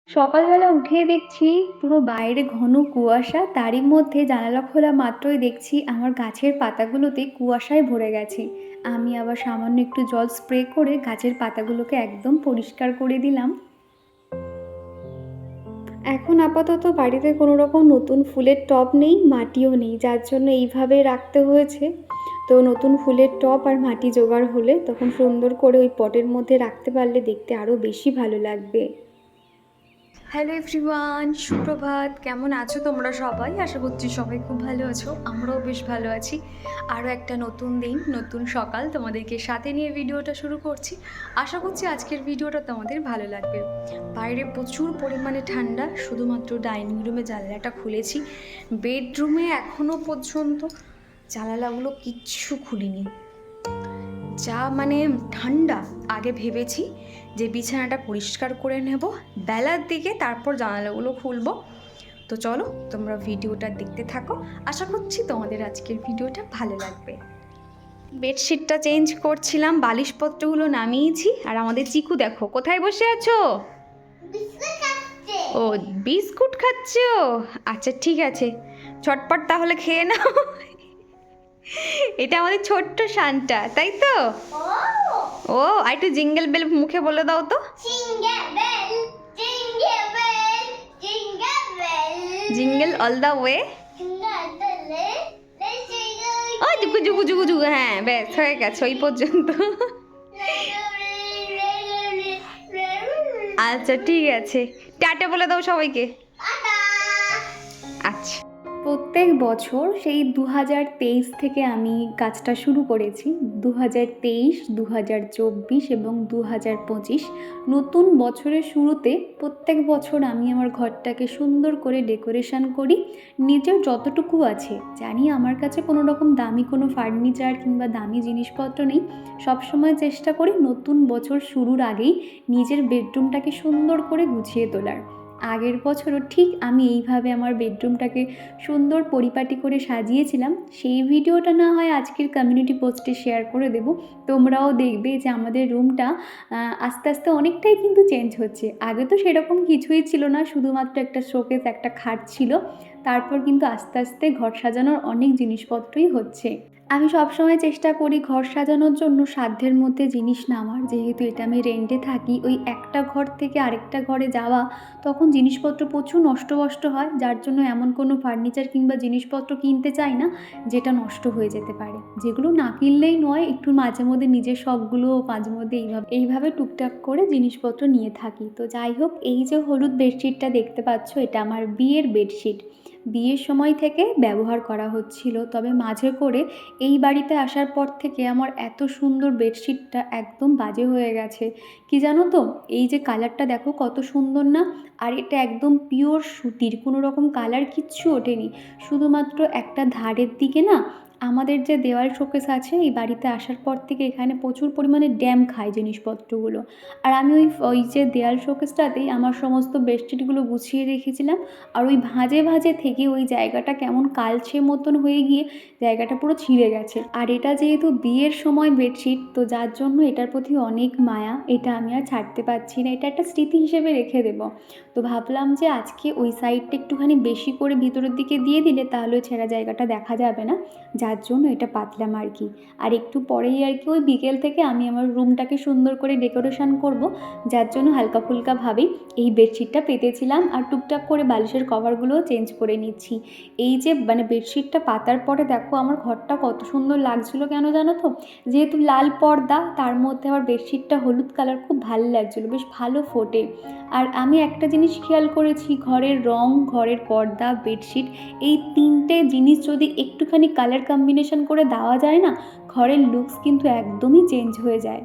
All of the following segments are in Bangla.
সকালবেলা উঠে দেখছি পুরো বাইরে ঘন কুয়াশা, তারই মধ্যে জানালা খোলা মাত্রই দেখছি আমার গাছের পাতাগুলোতে কুয়াশায় ভরে গেছে। আমি আবার সামান্য একটু জল স্প্রে করে গাছের পাতাগুলোকে একদম পরিষ্কার করে দিলাম। এখন আপাতত বাড়িতে কোনো রকম নতুন ফুলের টব নেই, মাটিও নেই, যার জন্য এইভাবে রাখতে হয়েছে। তো নতুন ফুলের টব আর মাটি জোগাড় হলে তখন সুন্দর করে ওই পটের মধ্যে রাখতে পারলে দেখতে আরও বেশি ভালো লাগবে। হ্যালো এভরিওয়ান, সুপ্রভাত। কেমন আছো তোমরা সবাই? আশা করছি সবাই খুব ভালো আছো, আমরাও বেশ ভালো আছি। আরও একটা নতুন দিন, নতুন সকাল তোমাদেরকে সাথে নিয়ে ভিডিওটা শুরু করছি। আশা করছি আজকের ভিডিওটা তোমাদের ভালো লাগবে। বাইরে প্রচুর পরিমাণে ঠান্ডা, শুধুমাত্র ডাইনিং রুমে জানলাটা খুলেছি। বেডরুমে এখনও পর্যন্ত জানালাগুলো কিচ্ছু খুলিনি, যা মানে ঠান্ডা। আগে ভেবেছি যে বিছানাটা পরিষ্কার করে নেব বেলার দিকে, তারপর জানালাগুলো খুলবো। তো চলো তোমরা ভিডিওটা দেখতে থাকো, আশা করছি তোমাদের আজকের ভিডিওটা ভালো লাগবে। বেডশিটটা চেঞ্জ করছিলাম, বালিশপত্রগুলো নামিয়েছি, আর আমাদের চিকু দেখো কোথায় বসে আছো। ও বিস্কুট খাচ্ছো? আচ্ছা ঠিক আছে, চটপট তাহলে খেয়ে নাও। এটা আমাদের ছোট্ট শানটা, তাই তো? ও আর একটু জিঙ্গেল বেল মুখে বলে দাও তো। Jingle all the way. ও জুগু জুগু জুগু জুগু, হ্যাঁ ব্যাস হয়ে গেছে ওই পর্যন্ত। আচ্ছা ঠিক আছে, টাটা বলে দাও সবাইকে। আচ্ছা, প্রত্যেক বছর সেই 2023 থেকে আমি কাজটা শুরু করেছি। 2023, 2024 এবং 2025 নতুন বছরের শুরুতে প্রত্যেক বছর আমি আমার ঘরটাকে সুন্দর করে ডেকোরেশন করি। নিজের যতটুকু আছে, জানি আমার কাছে কোনো রকম দামি কোনো ফার্নিচার কিংবা দামি জিনিসপত্র নেই, সবসময় চেষ্টা করি নতুন বছর শুরুর আগেই নিজের বেডরুমটাকে সুন্দর করে গুছিয়ে তোলার। আগের বছরও ঠিক আমি এইভাবে আমার বেডরুমটাকে সুন্দর পরিপাটি করে সাজিয়েছিলাম। সেই ভিডিওটা না হয় আজকের কমিউনিটি পোস্টে শেয়ার করে দেব, তোমরাও দেখবে যে আমাদের রুমটা আস্তে আস্তে অনেকটাই কিন্তু চেঞ্জ হচ্ছে। আগে তো সেরকম কিছুই ছিল না, শুধুমাত্র একটা শোকেস, একটা খাট ছিল। তারপর কিন্তু আস্তে আস্তে ঘর সাজানোর অনেক জিনিসপত্রই হচ্ছে। আমি সবসময় চেষ্টা করি ঘর সাজানোর জন্য সাধ্যের মধ্যে জিনিস নেওয়ার, যেহেতু এটা আমি রেন্টে থাকি। ওই একটা ঘর থেকে আরেকটা ঘরে যাওয়া, তখন জিনিসপত্র প্রচুর নষ্ট হয়, যার জন্য এমন কোনো ফার্নিচার কিংবা জিনিসপত্র কিনতে চাই না যেটা নষ্ট হয়ে যেতে পারে। যেগুলো না কিনলেই নয়, একটু মাঝে মধ্যে নিজের শখগুলো মাঝে মধ্যে এইভাবে টুকটাক করে জিনিসপত্র নিয়ে থাকি। তো যাই হোক, এই যে হলুদ বেডশিটটা দেখতে পাচ্ছ, এটা আমার বিয়ের বেডশিট। বিয়ের সময় থেকে ব্যবহার করা হচ্ছিল, তবে মাঝে করে এই বাড়িতে আসার পর থেকে আমার এত সুন্দর বেডশিটটা একদম বাজে হয়ে গেছে। কি জানো তো, এই যে কালারটা দেখো কত সুন্দর না, আর এটা একদম পিওর সুতির, কোনো রকম কালার কিচ্ছু ওঠেনি। শুধুমাত্র একটা ধারের দিকে না, আমাদের যে দেওয়াল শোকেস আছে এই বাড়িতে আসার পর থেকে এখানে প্রচুর পরিমাণে ড্যাম খায় জিনিসপত্রগুলো। আর আমি ওই যে দেওয়াল শোকেসটাতেই আমার সমস্ত বেডশিটগুলো গুছিয়ে রেখেছিলাম। আর ওই ভাঁজে ভাঁজে থেকে ওই জায়গাটা কেমন কালচে মতন হয়ে গিয়ে জায়গাটা পুরো ছিঁড়ে গেছে। আর এটা যেহেতু বিয়ের সময় বেডশিট, তো যার জন্য এটার প্রতি অনেক মায়া, এটা আমি আর ছাড়তে পারছি না, এটা একটা স্মৃতি হিসেবে রেখে দেব। তো ভাবলাম যে আজকে ওই সাইডটা একটুখানি বেশি করে ভিতরের দিকে দিয়ে দিলে তাহলে ওই ছেঁড়া জায়গাটা দেখা যাবে না, যার জন্য এটা পাতলাম আর কি। আর একটু পরেই আর কি ওই বিকেল থেকে আমি আমার রুমটাকে সুন্দর করে ডেকোরেশন করব, যার জন্য হালকা ফুলকাভাবেই এই বেডশিটটা পেতেছিলাম, আর টুকটাক করে বালিশের কভারগুলোও চেঞ্জ করে নিচ্ছি। এই যে মানে বেডশিটটা পাতার পরে দেখো আমার ঘরটা কত সুন্দর লাগছিলো, কেন জানো তো? যেহেতু লাল পর্দা, তার মধ্যে আবার বেডশিটটা হলুদ কালার, খুব ভালো লাগছিলো, বেশ ভালো ফোটে। আর আমি একটা জিনিস খেয়াল করেছি, ঘরের রং, ঘরের পর্দা, বেডশিট, এই তিনটে জিনিস যদি একটুখানি কালার কম্বিনেশন করে দেওয়া যায় না, ঘরের লুকস কিন্তু একদমই চেঞ্জ হয়ে যায়।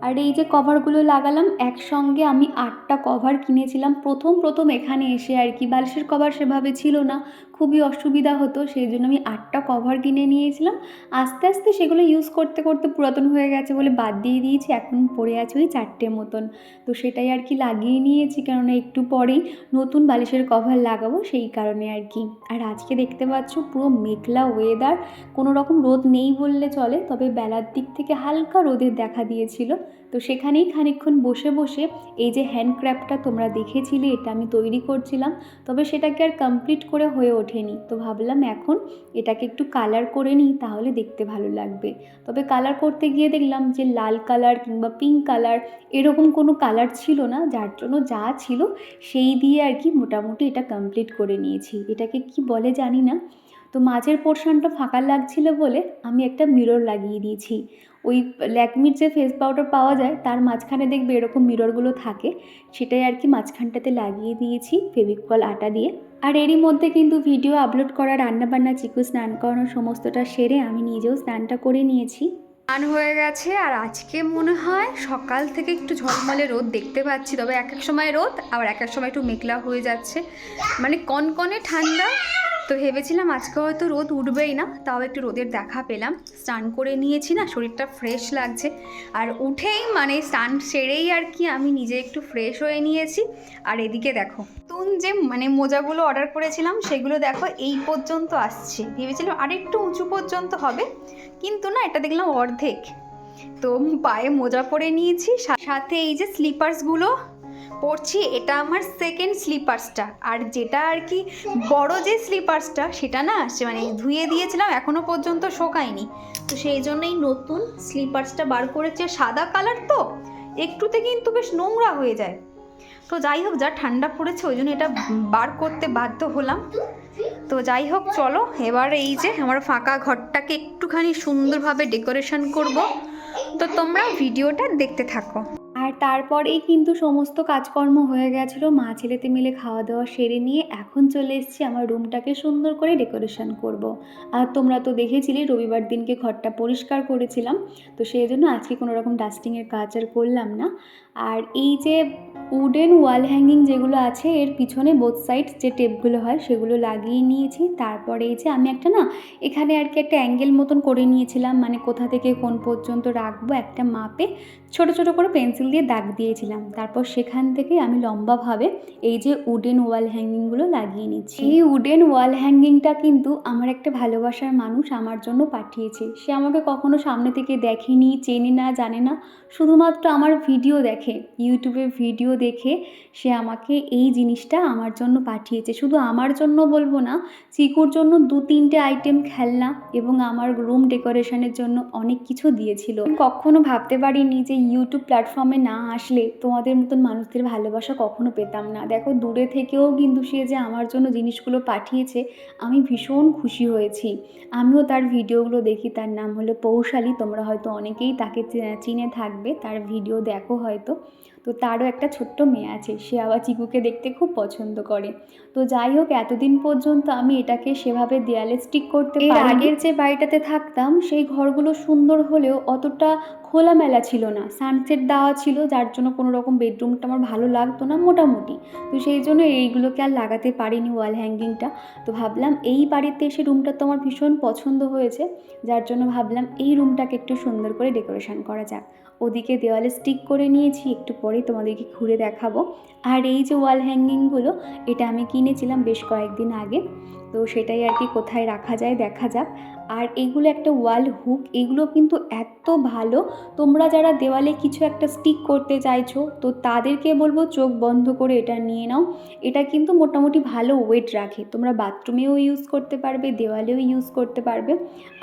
আর এই যে কভারগুলো লাগালাম একসঙ্গে, আমি 8টা কভার কিনেছিলাম প্রথম এখানে এসে আর কি। বালিশের কভার সেভাবে ছিল না, খুবই অসুবিধা হতো, সেই জন্য আমি 8টা কভার কিনে নিয়েছিলাম। আস্তে আস্তে সেগুলো ইউজ করতে করতে পুরাতন হয়ে গেছে বলে বাদ দিয়ে দিয়েছি, এখন পড়ে আছে ওই 4টে মতন। তো সেটাই আর কি লাগিয়ে নিয়েছি, কেননা একটু পরেই নতুন বালিশের কভার লাগাবো, সেই কারণে আর কি। আর আজকে দেখতে পাচ্ছ পুরো মেঘলা ওয়েদার, কোনো রকম রোদ নেই বললে চলে, তবে বেলার দিক থেকে হালকা রোদের দেখা দিয়েছিল। তো সেখানেই খানিকক্ষণ বসে বসে এই যে হ্যান্ডক্রাফটটা তোমরা দেখেছিলে, এটা আমি তৈরি করছিলাম, তবে সেটাকে আর কমপ্লিট করে হয়ে ওঠেনি। তো ভাবলাম এখন এটাকে একটু কালার করে নিই, তাহলে দেখতে ভালো লাগবে। তবে কালার করতে গিয়ে দেখলাম যে লাল কালার কিংবা পিঙ্ক কালার এরকম কোনো কালার ছিল না, যার জন্য যা ছিল সেই দিয়ে আর কি মোটামুটি এটা কমপ্লিট করে নিয়েছি। এটাকে কি বলে জানি না। তো মাঝের পোর্শনটা ফাঁকা লাগছিল বলে আমি একটা মিরর লাগিয়ে দিয়েছি। ওই ল্যাকমির যে ফেস পাউডার পাওয়া যায় তার মাঝখানে দেখবে এরকম মিররগুলো থাকে, সেটাই আর কি মাঝখানটাতে লাগিয়ে দিয়েছি ফেভিকল আটা দিয়ে। আর এরই মধ্যে কিন্তু ভিডিও আপলোড করা, রান্নাবান্না, চিকু স্নান করানোর সমস্তটা সেরে আমি নিজেও স্নানটা করে নিয়েছি। স্নান হয়ে গেছে। আর আজকে মনে হয় সকাল থেকে একটু ঝলমলে রোদ দেখতে পাচ্ছি, তবে এক এক সময় রোদ আবার এক এক সময় একটু মেঘলা হয়ে যাচ্ছে, মানে কনকনে ঠান্ডা। তো ভেবেছিলাম আজকে হয়তো রোদ উঠবেই না, তাও একটু রোদের দেখা পেলাম। স্নান করে নিয়েছি না, শরীরটা ফ্রেশ লাগছে। আর উঠেই মানে স্নান সেরেই আর কি আমি নিজে একটু ফ্রেশ হয়ে নিয়েছি। আর এদিকে দেখো নতুন যে মানে মোজাগুলো অর্ডার করেছিলাম সেগুলো দেখো এই পর্যন্ত আসছে। ভেবেছিলাম আরেকটু উঁচু পর্যন্ত হবে, কিন্তু না, এটা দেখলাম অর্ধেক। তো পায়ে মোজা পরে নিয়েছি, সাথে এই যে স্লিপার্সগুলো পরছি। এটা আমার সেকেন্ড স্লিপার্সটা। আর যেটা আর কি বড় যে স্লিপার্সটা সেটা না মানে ধুয়ে দিয়েছিলাম, এখনও পর্যন্ত শোকায়নি। তো সেই জন্যই নতুন স্লিপার্সটা বার করেছে। সাদা কালার তো একটুতে কিন্তু বেশ নোংরা হয়ে যায়। তো যাই হোক, যা ঠান্ডা পড়েছে ওই জন্য এটা বার করতে বাধ্য হলাম। তো যাই হোক, চলো এবার এই যে আমার ফাঁকা ঘরটাকে একটুখানি সুন্দরভাবে ডেকোরেশন করব। তো তোমরা ভিডিওটা দেখতে থাকো। আর তারপরেই কিন্তু সমস্ত কাজকর্ম হয়ে গেছিলো, মা ছেলেতে মিলে খাওয়া দাওয়া সেরে নিয়ে এখন চলে এসেছি আমার রুমটাকে সুন্দর করে ডেকোরেশন করব। আর তোমরা তো দেখেছিলে রবিবার দিনকে ঘরটা পরিষ্কার করেছিলাম, তো সেই জন্য আজকে কোনো রকম ডাস্টিংয়ের কাজ আর করলাম না। আর এই যে উডেন ওয়াল হ্যাঙ্গিং যেগুলো আছে এর পিছনে বোথ সাইড যে টেপগুলো হয় সেগুলো লাগিয়ে নিয়েছি। তারপরে এই যে আমি একটা না এখানে আর কি একটা অ্যাঙ্গেল মতন করে নিয়েছিলাম, মানে কোথা থেকে কোন পর্যন্ত রাখবো একটা মাপে ছোট ছোট করে পেন্সিল দিয়ে দাগ দিয়েছিলাম। তারপর সেখান থেকে আমি লম্বাভাবে এই যে উডেন ওয়াল হ্যাঙ্গিংগুলো লাগিয়ে নিচ্ছি। এই উডেন ওয়াল হ্যাঙ্গিংটা কিন্তু আমার একটা ভালোবাসার মানুষ আমার জন্য পাঠিয়েছে। সে আমাকে কখনো সামনে থেকে দেখেনি, চেনে না, জানে না, শুধুমাত্র আমার ভিডিও দেখে, ইউটিউবে ভিডিও দেখে সে আমাকে এই জিনিসটা আমার জন্য পাঠিয়েছে। শুধু আমার জন্য বলবো না, চিকুর জন্য 2-3টে আইটেম খেলনা এবং আমার রুম ডেকোরেশনের জন্য অনেক কিছু দিয়েছিল। কখনো ভাবতে পারিনি যে ইউটিউব প্ল্যাটফর্মে না আসলে তোমাদের মতন মানুষদের ভালোবাসা কখনো পেতাম না। দেখো দূরে থেকেও কিন্তু সে যে আমার জন্য জিনিসগুলো পাঠিয়েছে, আমি ভীষণ খুশি হয়েছি। আমিও তার ভিডিওগুলো দেখি, তার নাম হলো পৌশালী, তোমরা হয়তো অনেকেই তাকে চিনে থাকবে, তার ভিডিও দেখো হয়তো। তো তারও একটা ছোট্ট মেয়ে আছে, সে আবার চিকুকে দেখতে খুব পছন্দ করে। তো যাই হোক, এতদিন পর্যন্ত আমি এটাকে সেভাবে দেয়ালে স্টিক করতে পারি। এর আগের যে বাড়িটাতে থাকতাম সেই ঘরগুলো সুন্দর হলেও অতটা খোলামেলা ছিল না, সানসেট দেওয়া ছিল, যার জন্য কোনো রকম বেডরুমটা আমার ভালো লাগতো না মোটামুটি। তো সেই জন্য এইগুলোকে আর লাগাতে পারিনি ওয়াল হ্যাঙ্গিংটা। তো ভাবলাম এই বাড়িতে এসে রুমটা তো আমার ভীষণ পছন্দ হয়েছে, যার জন্য ভাবলাম এই রুমটাকে একটু সুন্দর করে ডেকোরেশন করা যাক। ওদিকে দেওয়ালে স্টিক করে নিয়েছি, একটু পরেই তোমাদেরকে ঘুরে দেখাবো। আর এই যে ওয়াল হ্যাঙ্গিংগুলো, এটা আমি কিনেছিলাম বেশ কয়েকদিন আগে, তো সেটাই আর কি কোথায় রাখা যায় দেখা যাক। আর এইগুলো একটা ওয়াল হুক, এগুলো কিন্তু এত ভালো। তোমরা যারা দেওয়ালে কিছু একটা স্টিক করতে চাইছো তো তাদেরকে বলবো চোখ বন্ধ করে এটা নিয়ে নাও। এটা কিন্তু মোটামুটি ভালো ওয়েট রাখে, তোমরা বাথরুমেও ইউজ করতে পারবে, দেওয়ালেও ইউজ করতে পারবে।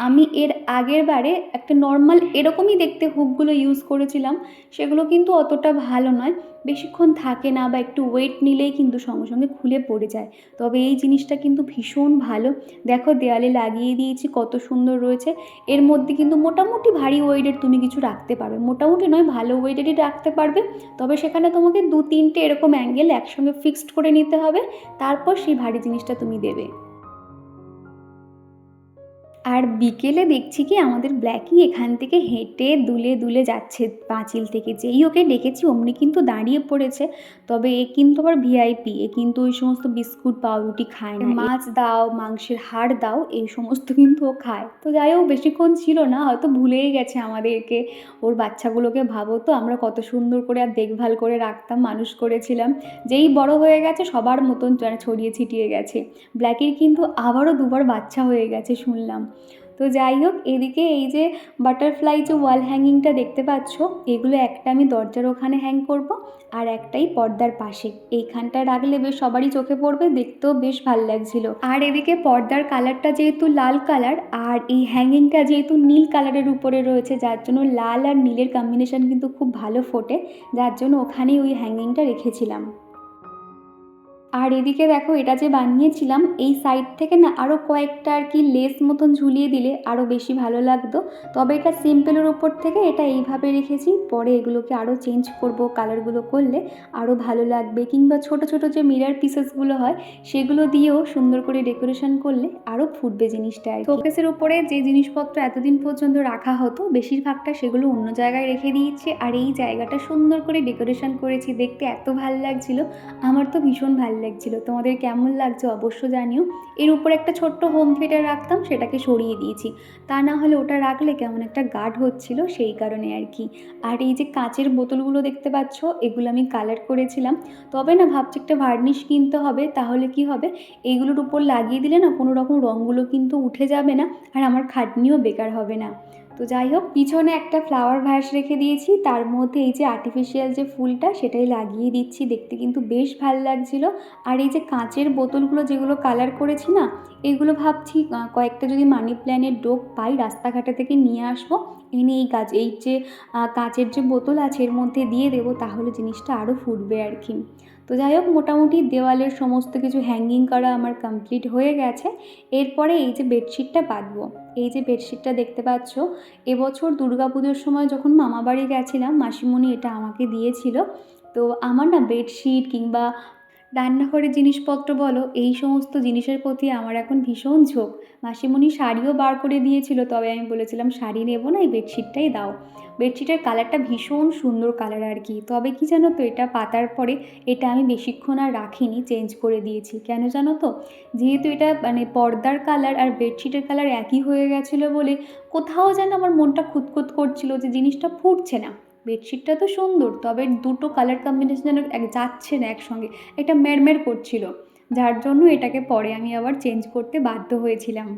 আমি এর আগের বারে একটা নর্মাল এরকমই দেখতে হুকগুলো ইউজ করেছিলাম, সেগুলো কিন্তু অতটা ভালো নয়, বেশিক্ষণ থাকে না, বা একটু ওয়েট নিলেই কিন্তু সঙ্গে সঙ্গে খুলে পড়ে যায়। তবে এই জিনিসটা কিন্তু ভীষণ ভালো। দেখো দেওয়ালে লাগিয়ে দিয়েছি, কত সুন্দর রয়েছে। এর মধ্যে কিন্তু মোটামুটি ভারী ওয়েটের তুমি কিছু রাখতে পারবে, মোটামুটি নয় ভালো ওয়েটেরই রাখতে পারবে। তবে সেখানে তোমাকে 2-3টে এরকম অ্যাঙ্গেল একসঙ্গে ফিক্সড করে নিতে হবে, তারপর সেই ভারী জিনিসটা তুমি দেবে। আর বিকেলে দেখছি কি আমাদের ব্ল্যাকি এখান থেকে হেঁটে দুলে দুলে যাচ্ছে পাঁচিল থেকে, যেই ওকে ডেকেছি অমনি কিন্তু দাঁড়িয়ে পড়েছে। তবে এ কিন্তু আবার ভিআইপি, এ কিন্তু ওই সমস্ত বিস্কুট পাউরুটি খায় না, মাছ দাও, মাংসের হাড় দাও, এই সমস্ত কিন্তু ও খায়। তো যাই হোক, বেশিক্ষণ ছিল না, হয়তো ভুলেই গেছে আমাদেরকে, ওর বাচ্চাগুলোকে। ভাবো তো আমরা কত সুন্দর করে আর দেখভাল করে রাখতাম, মানুষ করেছিলাম, যেই বড় হয়ে গেছে সবার মতন ছড়িয়ে ছিটিয়ে গেছে। ব্ল্যাকির কিন্তু আবারও 2বার বাচ্চা হয়ে গেছে শুনলাম। তো যাই হোক, এদিকে এই যে বাটারফ্লাই যে ওয়াল হ্যাঙ্গিংটা দেখতে পাচ্ছ, এগুলো একটা আমি দরজার ওখানে হ্যাং করব, আর একটাই পর্দার পাশে। এইখানটা রাখলে বেশ সবারই চোখে পড়বে, দেখতেও বেশ ভালো লাগছিল। আর এদিকে পর্দার কালারটা যেহেতু লাল কালার, আর এই হ্যাঙ্গিংটা যেহেতু নীল কালারের উপরে রয়েছে, যার জন্য লাল আর নীলের কম্বিনেশন কিন্তু খুব ভালো ফোটে, যার জন্য ওখানেই ওই হ্যাঙ্গিংটা রেখেছিলাম। আর এদিকে দেখো, এটা যে বানিয়েছিলাম এই সাইড থেকে না আরও কয়েকটা আর কি লেস মতন ঝুলিয়ে দিলে আরও বেশি ভালো লাগতো। তবে এটা সিম্পলের ওপর থেকে এটা এইভাবে রেখেছি, পরে এগুলোকে আরও চেঞ্জ করব, কালারগুলো করলে আরও ভালো লাগবে, কিংবা ছোট ছোট যে মিরার পিসেসগুলো হয় সেগুলো দিয়েও সুন্দর করে ডেকোরেশন করলে আরও ফুটবে জিনিসটা। আর শোকেসের উপরে যে জিনিসপত্র এতদিন পর্যন্ত রাখা হতো বেশিরভাগটা সেগুলো অন্য জায়গায় রেখে দিয়েছি, আর এই জায়গাটা সুন্দর করে ডেকোরেশন করেছি, দেখতে এত ভালো লাগছিল, আমার তো ভীষণ ভালো লাগছিল। তোমাদের কেমন লাগছে অবশ্য জানিও। এর উপরে একটা ছোট্ট হোম থিয়েটার রাখতাম, সেটাকে সরিয়ে দিয়েছি, তা না হলে ওটা রাখলে কেমন একটা গাঢ় হচ্ছিল, সেই কারণে আর কি। আর এই যে কাচের বোতলগুলো দেখতে পাচ্ছ, এগুলো আমি কালার করেছিলাম, তবে না ভাবছি একটা ভার্নিশ কিনতে হবে, তাহলে কি হবে এইগুলোর উপর লাগিয়ে দিলে না কোনো রকম রঙগুলো কিন্তু উঠে যাবে না, আর আমার খাটনিও বেকার হবে না। তো যাই হোক, পিছনে একটা ফ্লাওয়ার ভাস রেখে দিয়েছি, তার মধ্যে এই যে আর্টিফিশিয়াল যে ফুলটা সেটাই লাগিয়ে দিচ্ছি, দেখতে কিন্তু বেশ ভালো লাগছিল। আর এই যে কাঁচের বোতলগুলো যেগুলো কালার করেছি না, এগুলো ভাবছি কয়েকটা যদি মানি প্ল্যান্টের ডোব পাই রাস্তাঘাটে থেকে নিয়ে আসবো, এনে এই যে কাঁচের যে বোতল আছে এর মধ্যে দিয়ে দেবো, তাহলে জিনিসটা আরও ফুটবে আর কি। তো যাই হোক, মোটামুটি দেওয়ালের সমস্ত কিছু হ্যাঙ্গিং করা আমার কমপ্লিট হয়ে গেছে। এরপরে এই যে বেডশিটটা পাতবো। এই যে বেডশিটটা দেখতে পাচ্ছ, এবছর দুর্গাপুজোর সময় যখন মামাবাড়ি গেছিলাম, মাসিমণি এটা আমাকে দিয়েছিল। তো আমার না বেডশিট কিংবা রান্নাঘরের জিনিসপত্র বলো, এই সমস্ত জিনিসের প্রতি আমার এখন ভীষণ ঝোঁক। মাসিমণি শাড়িও বার করে দিয়েছিল, তবে আমি বলেছিলাম শাড়ি নেব না, এই বেডশিটটাই দাও। বেডশিটের কালারটা ভীষণ সুন্দর কালার আর কি, তবে কি জানো তো, এটা পাতার পরে এটা আমি বেশিক্ষণ আর রাখিনি, চেঞ্জ করে দিয়েছি। কেন জানো তো, যেহেতু এটা মানে পর্দার কালার আর বেডশিটের কালার একই হয়ে গেছিলো বলে কোথাও যেন আমার মনটা খুঁতখুত করছিল যে জিনিসটা ফুটছে না। বেডশিটটা তো সুন্দর, তবে দুটো কালার কম্বিনেশন যেন যাচ্ছে না একসঙ্গে, এটা ম্যাড়ম্যাড় করছিল, যার জন্য এটাকে পরে আমি আবার চেঞ্জ করতে বাধ্য হয়েছিলাম।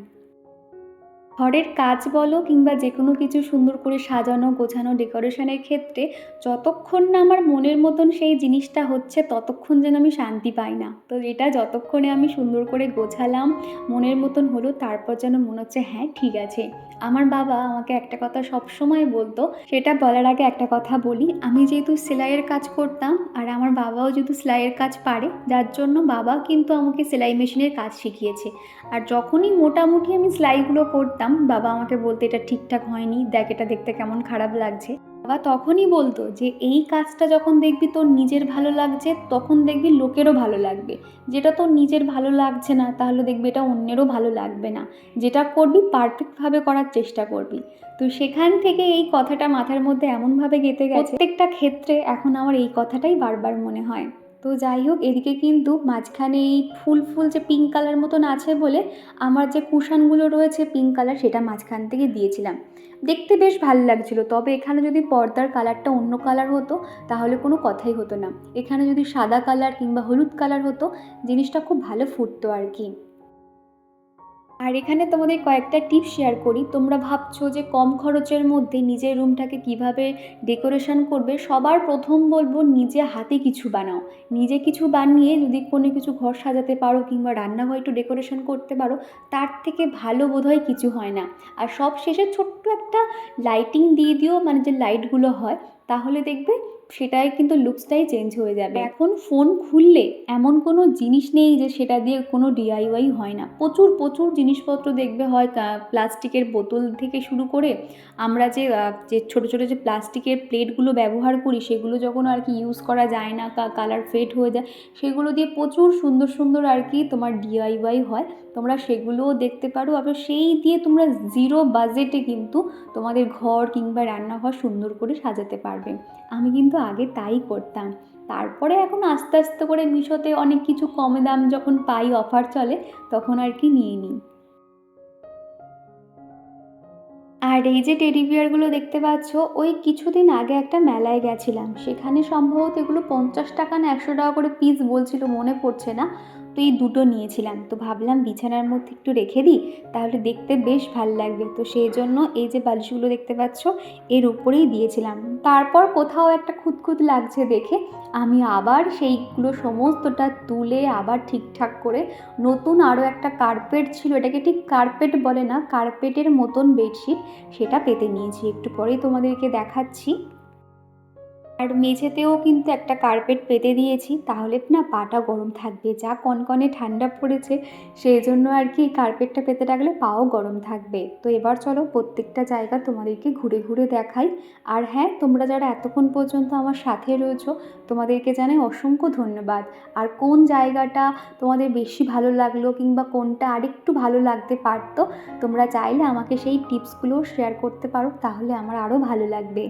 ঘরের কাজ বলো কিংবা যে কোনো কিছু সুন্দর করে সাজানো গোছানো ডেকোরেশনের ক্ষেত্রে যতক্ষণ না আমার মনের মতন সেই জিনিসটা হচ্ছে ততক্ষণ যেন আমি শান্তি পাই না। তো এটা যতক্ষণে আমি সুন্দর করে গোছালাম, মনের মতন হলো, তারপর যেন মনে হচ্ছে হ্যাঁ ঠিক আছে। আমার বাবা আমাকে একটা কথা সব সময় বলতো, সেটা বলার আগে একটা কথা বলি, আমি যেহেতু সেলাইয়ের কাজ করতাম আর আমার বাবাও যেহেতু সেলাইয়ের কাজ পারে, যার জন্য বাবা কিন্তু আমাকে সেলাই মেশিনের কাজ শিখিয়েছে। আর যখনই মোটামুটি আমি সেলাইগুলো করতাম, বাবা আমাকে বলতো এটা ঠিকঠাক হয়নি, দেখ এটা দেখতে কেমন খারাপ লাগছে। বাবা তখনই বলতো যে এই কাজটা যখন দেখবি তোর নিজের ভালো লাগছে, তখন দেখবি লোকেরও ভালো লাগবে। যেটা তোর নিজের ভালো লাগছে না, তাহলে দেখবি এটা অন্যেরও ভালো লাগবে না। যেটা করবি পারফেক্টভাবে করার চেষ্টা করবি। তো সেখান থেকে এই কথাটা মাথার মধ্যে এমনভাবে গেঁথে গেছে, প্রত্যেকটা ক্ষেত্রে এখন আমার এই কথাটাই বারবার মনে হয়। তো যাই হোক, এদিকে কিন্তু মাঝখানে এই ফুল ফুল যে পিঙ্ক কালার মতন আছে বলে আমার যে কুশানগুলো রয়েছে পিঙ্ক কালার, সেটা মাঝখান থেকে দিয়েছিলাম, দেখতে বেশ ভালো লাগছিল। তবে এখানে যদি পর্দার কালারটা অন্য কালার হতো তাহলে কোনো কথাই হতো না, এখানে যদি সাদা কালার কিংবা হলুদ কালার হতো জিনিসটা খুব ভালো ফুটতো আর কি। আর এখানে তোমাদের কয়েকটা টিপস শেয়ার করি। তোমরা ভাবছো যে কম খরচের মধ্যে নিজের রুমটাকে কিভাবে ডেকোরেশন করবে, সবার প্রথম বলবো নিজে হাতে কিছু বানাও। নিজে কিছু বানিয়ে যদি কোনো কিছু ঘর সাজাতে পারো কিংবা রান্নাঘর একটু ডেকোরেশন করতে পারো, তার থেকে ভালো বোধহয় কিছু হয় না। আর সব শেষে ছোট্ট একটা লাইটিং দিয়ে দিও, মানে যে লাইটগুলো হয়, তাহলে দেখবে সেটাই কিন্তু লুকসটাই চেঞ্জ হয়ে যাবে। এখন ফোন খুললে এমন কোনো জিনিস নেই যে সেটা দিয়ে কোনো ডিআইওয়াই হয় না। প্রচুর প্রচুর জিনিসপত্র দেখবে হয় প্লাস্টিকের বোতল থেকে শুরু করে আমরা যে ছোটো ছোটো যে প্লাস্টিকের প্লেটগুলো ব্যবহার করি, সেগুলো যখন আর কি ইউজ করা যায় না, কালার ফেড হয়ে যায়, সেগুলো দিয়ে প্রচুর সুন্দর সুন্দর আর কি তোমার ডিআইওয়াই হয়। তোমরা সেগুলোও দেখতে পারো, আবার সেই দিয়ে তোমরা জিরো বাজেটে কিন্তু তোমাদের ঘর কিংবা রান্নাঘর সুন্দর করে সাজাতে পারবে। আমি কিন্তু আগে তাই করতাম, তারপরে এখন আস্তে আস্তে করে মিশোতে অনেক কিছু কমে দাম যখন পাই, অফার চলে, তখন আর কি নিয়ে নিই। আর এই যে টেডি বিয়ারগুলো দেখতে পাচ্ছ, ওই কিছুদিন আগে একটা মেলায় গেছিলাম, সেখানে সম্ভবত এগুলো 50 টাকা না 100 টাকা করে পিস বলছিল, মনে পড়ছে না। তো এই দুটো নিয়েছিলাম। তো ভাবলাম বিছানার মধ্যে একটু রেখে দিই, তাহলে দেখতে বেশ ভাল লাগবে। তো সেই জন্য এই যে বালিশগুলো দেখতে পাচ্ছ এর উপরেই দিয়েছিলাম। তারপর কোথাও একটা খুঁতখুঁত লাগছে দেখে আমি আবার সেইগুলো সমস্তটা তুলে আবার ঠিকঠাক করে নতুন আরও একটা কার্পেট ছিল, এটাকে ঠিক কার্পেট বলে না, কার্পেটের মতন বেডশিট, সেটা পেতে নিয়েছি। একটু পরেই তোমাদেরকে দেখাচ্ছি। আর মেঝেতেও কিন্তু একটা কার্পেট পেতে দিয়েছি, তাহলে না পাটা গরম থাকবে। যা কনকনে ঠান্ডা পড়েছে সেই জন্য আর কি কার্পেটটা পেতে রাখলে পাও গরম থাকবে। তো এবার চলো প্রত্যেকটা জায়গা তোমাদেরকে ঘুরে ঘুরে দেখাই। আর হ্যাঁ, তোমরা যারা এতক্ষণ পর্যন্ত আমার সাথে রয়েছো তোমাদেরকে জানাই অসংখ্য ধন্যবাদ। আর কোন জায়গাটা তোমাদের বেশি ভালো লাগলো কিংবা কোনটা আরেকটু ভালো লাগতে পারতো, তোমরা চাইলে আমাকে সেই টিপসগুলো শেয়ার করতে পারো, তাহলে আমার আরও ভালো লাগবে।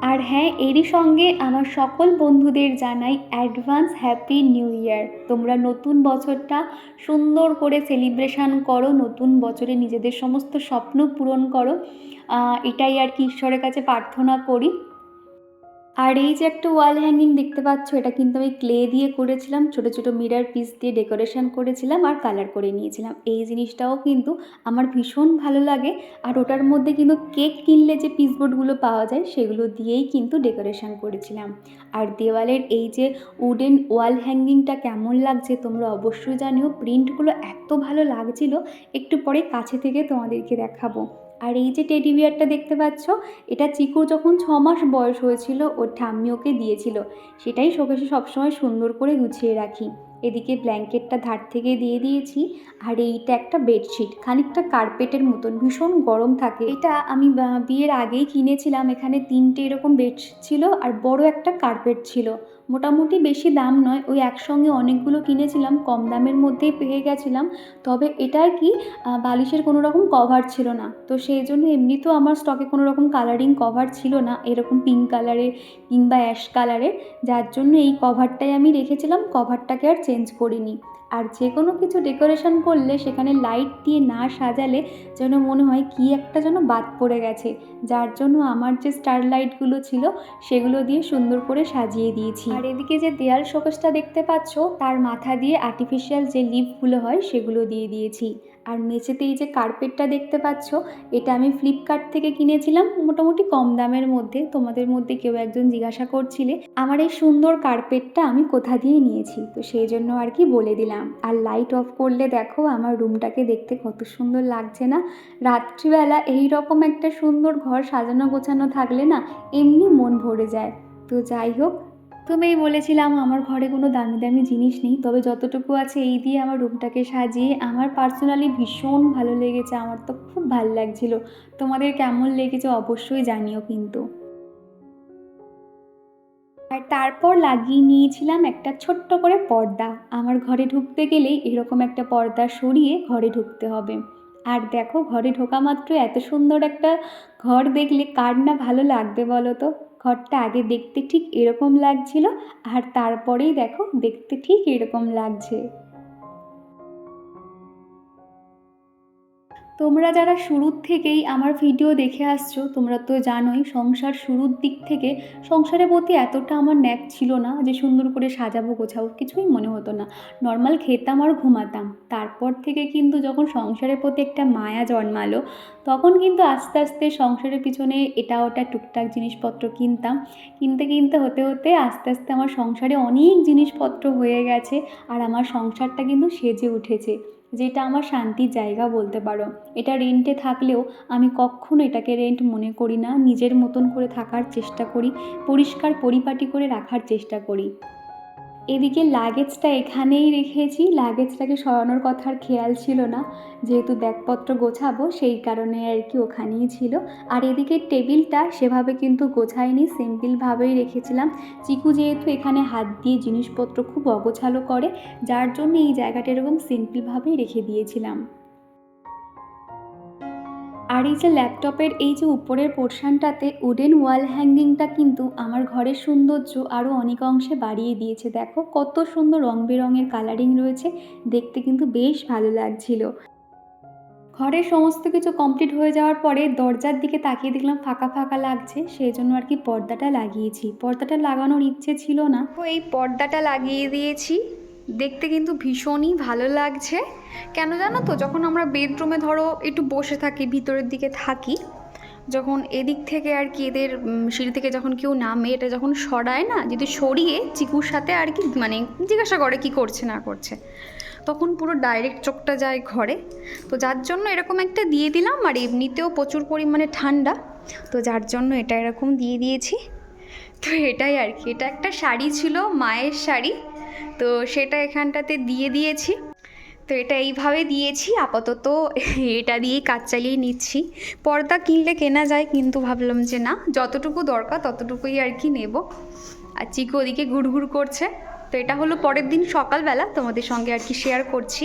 আর হ্যাঁ, এরই সঙ্গে আমার সকল বন্ধুদের জানাই অ্যাডভান্স হ্যাপি নিউ ইয়ার। তোমরা নতুন বছরটা সুন্দর করে সেলিব্রেশন করো, নতুন বছরে নিজেদের সমস্ত স্বপ্ন পূরণ করো, এটাই আর কি ঈশ্বরের কাছে প্রার্থনা করি। আর এই যে একটা ওয়াল হ্যাঙ্গিং দেখতে পাচ্ছ, এটা কিন্তু আমি ক্লে দিয়ে করেছিলাম, ছোট ছোট মিরর পিস দিয়ে ডেকোরেশন করেছিলাম আর কালার করে নিয়েছিলাম। এই জিনিসটাও কিন্তু আমার ভীষণ ভালো লাগে। আর ওটার মধ্যে কিন্তু কেক কিনলে যে পিসবোর্ডগুলো পাওয়া যায় সেগুলো দিয়েই কিন্তু ডেকোরেশন করেছিলাম। আর দেওয়ালের এই যে উডেন ওয়াল হ্যাঙ্গিংটা কেমন লাগছে তোমরা অবশ্যই জানিও। প্রিন্টগুলো এত ভালো লাগছিল, একটু পরে কাছে থেকে তোমাদেরকে দেখাবো। আর এই যে টেডি বিয়ারটা দেখতে পাচ্ছ, এটা চিকুর যখন 6 মাস বয়স হয়েছিল ওর ঠাম্মি ওকে দিয়েছিল, সেটাই শোকেসে সবসময় সুন্দর করে গুছিয়ে রাখি। এদিকে ব্ল্যাঙ্কেটটা ধার থেকে দিয়ে দিয়েছি। আর এইটা একটা বেডশিট, খানিকটা কার্পেটের মতন, ভীষণ গরম থাকে। এটা আমি বিয়ের আগেই কিনেছিলাম। এখানে 3টে এরকম বেডশিট ছিল আর বড় একটা কার্পেট ছিল। মোটামুটি বেশি দাম নয়, ওই একসঙ্গে অনেকগুলো কিনেছিলাম, কম দামের মধ্যেই পেয়ে গেছিলাম। তবে এটার কি বালিশের কোনো রকম কভার ছিল না, তো সেই জন্য এমনিতেও আমার স্টকে কোনো রকম কালারিং কভার ছিল না এরকম পিঙ্ক কালারের কিংবা অ্যাশ কালারের, যার জন্য এই কভারটাই আমি রেখেছিলাম, কভারটাকে আর চেঞ্জ করিনি। আর যে কোনো কিছু ডেকোরেশন করলে সেখানে লাইট দিয়ে না সাজালে যেন মনে হয় কি একটা যেন বাদ পড়ে গেছে, যার জন্য আমার যে স্টার লাইটগুলো ছিল সেগুলো দিয়ে সুন্দর করে সাজিয়ে দিয়েছি। আর এদিকে যে দেয়াল শোকেসটা দেখতে পাচ্ছ তার মাথা দিয়ে আর্টিফিশিয়াল যে লিফগুলো হয় সেগুলো দিয়ে দিয়েছি। আর মেঝেতে এই যে কার্পেটটা দেখতে পাচ্ছ, এটা আমি ফ্লিপকার্ট থেকে কিনেছিলাম মোটামুটি কম দামের মধ্যে। তোমাদের মধ্যে কেউ একজন জিজ্ঞাসা করছিলে আমার এই সুন্দর কার্পেটটা আমি কোথা দিয়ে নিয়েছি, তো সেই জন্য আর কি বলে দিলাম। আর লাইট অফ করলে দেখো আমার রুমটাকে দেখতে কত সুন্দর লাগছে না। রাত্রিবেলা এই রকম একটা সুন্দর ঘর সাজানো গোছানো থাকলে না এমনি মন ভরে যায়। তো যাই হোক, প্রথমেই বলেছিলাম আমার ঘরে কোনো দামি দামি জিনিস নেই, তবে যতটুকু আছে এই দিয়ে আমার রুমটাকে সাজিয়ে আমার পার্সোনালি ভীষণ ভালো লেগেছে। আমার তো খুব ভালো লাগছিল। তোমাদের কেমন লেগেছে অবশ্যই জানিও কিন্তু। আর তারপর লাগিয়ে নিয়েছিলাম একটা ছোট্ট করে পর্দা। আমার ঘরে ঢুকতে গেলেই এরকম একটা পর্দা সরিয়ে ঘরে ঢুকতে হবে। আর দেখো, ঘরে ঢোকা মাত্র এত সুন্দর একটা ঘর দেখলে কার না ভালো লাগবে বলো তো। ঘরটা আগে দেখতে ঠিক এরকম লাগছিল, আর তারপরেই দেখো দেখতে ঠিক এরকম লাগছে। তোমরা যারা শুরুর থেকেই আমার ভিডিও দেখে আসছো তোমরা তো জানোই সংসার শুরুর দিক থেকে সংসারের প্রতি এতটা আমার ন্যাক ছিল না যে সুন্দর করে সাজাবো গোছাবো, কিছুই মনে হতো না। নর্মাল খেতাম আর ঘুমাতাম। তারপর থেকে কিন্তু যখন সংসারের প্রতি একটা মায়া জন্মালো তখন কিন্তু আস্তে আস্তে সংসারের পিছনে এটা ওটা টুকটাক জিনিসপত্র কিনতাম। কিনতে কিনতে হতে হতে আস্তে আস্তে আমার সংসারে অনেক জিনিসপত্র হয়ে গেছে। আর আমার সংসারটা কিন্তু সেজে উঠেছে, যেটা আমার শান্তির জায়গা বলতে পারো। এটা রেন্টে থাকলেও আমি কখনো এটাকে রেন্ট মনে করি না, নিজের মতন করে থাকার চেষ্টা করি, পরিষ্কার পরিপাটি করে রাখার চেষ্টা করি। এদিকে লাগেজটা এখানেই রেখেছি, লাগেজটাকে সরানোর কথা আর খেয়াল ছিল না, যেহেতু ব্যাগপত্র গোছাবো সেই কারণে আর কি ওখানেই ছিল। আর এদিকে টেবিলটা সেভাবে কিন্তু গোছাইনি, সিম্পলভাবেই রেখেছিলাম। চিকু যেহেতু এখানে হাত দিয়ে জিনিসপত্র খুব অগোছালো করে, যার জন্য এই জায়গাটা এরকম সিম্পলভাবেই রেখে দিয়েছিলাম। আর এই যে ল্যাপটপের এই যে উপরের পোর্শনটাতে উডেন ওয়াল হ্যাঙ্গিংটা কিন্তু আমার ঘরের সৌন্দর্য আরও অনেক অংশে বাড়িয়ে দিয়েছে। দেখো কত সুন্দর রং বেরঙের কালারিং রয়েছে, দেখতে কিন্তু বেশ ভালো লাগছিল। ঘরের সমস্ত কিছু কমপ্লিট হয়ে যাওয়ার পরে দরজার দিকে তাকিয়ে দেখলাম ফাঁকা ফাঁকা লাগছে, সেই জন্য আর কি পর্দাটা লাগিয়েছি। পর্দাটা লাগানোর ইচ্ছে ছিল না, তো এই পর্দাটা লাগিয়ে দিয়েছি। দেখতে কিন্তু ভীষণই ভালো লাগছে। কেন জানো তো, যখন আমরা বেডরুমে ধরো একটু বসে থাকি, ভিতরের দিকে থাকি, যখন এদিক থেকে আর কি এদের সিঁড়ি থেকে যখন কেউ নামে, এটা যখন সরায় না, যদি সরিয়ে চিকুর সাথে আর কি মানে জিজ্ঞাসা করে কি করছে না করছে, তখন পুরো ডাইরেক্ট চোখটা যায় ঘরে। তো যার জন্য এরকম একটা দিয়ে দিলাম। আর এমনিতেও প্রচুর পরিমাণে ঠান্ডা, তো যার জন্য এটা এরকম দিয়ে দিয়েছি। তো এটাই আর কি, এটা একটা শাড়ি ছিল, মায়ের শাড়ি, তো সেটা এখানটাতে দিয়ে দিয়েছি। তো এটা এইভাবে দিয়েছি আপাতত, এটা দিয়েই কাজ চালিয়ে নিচ্ছি। পর্দা কিনলে কেনা যায়, কিন্তু ভাবলাম যে না, যতটুকু দরকার ততটুকুই আর কি নেব। আর চিকু ওদিকে ঘুরঘুর করছে। তো এটা হলো পরের দিন সকালবেলা, তোমাদের সঙ্গে আর কি শেয়ার করছি।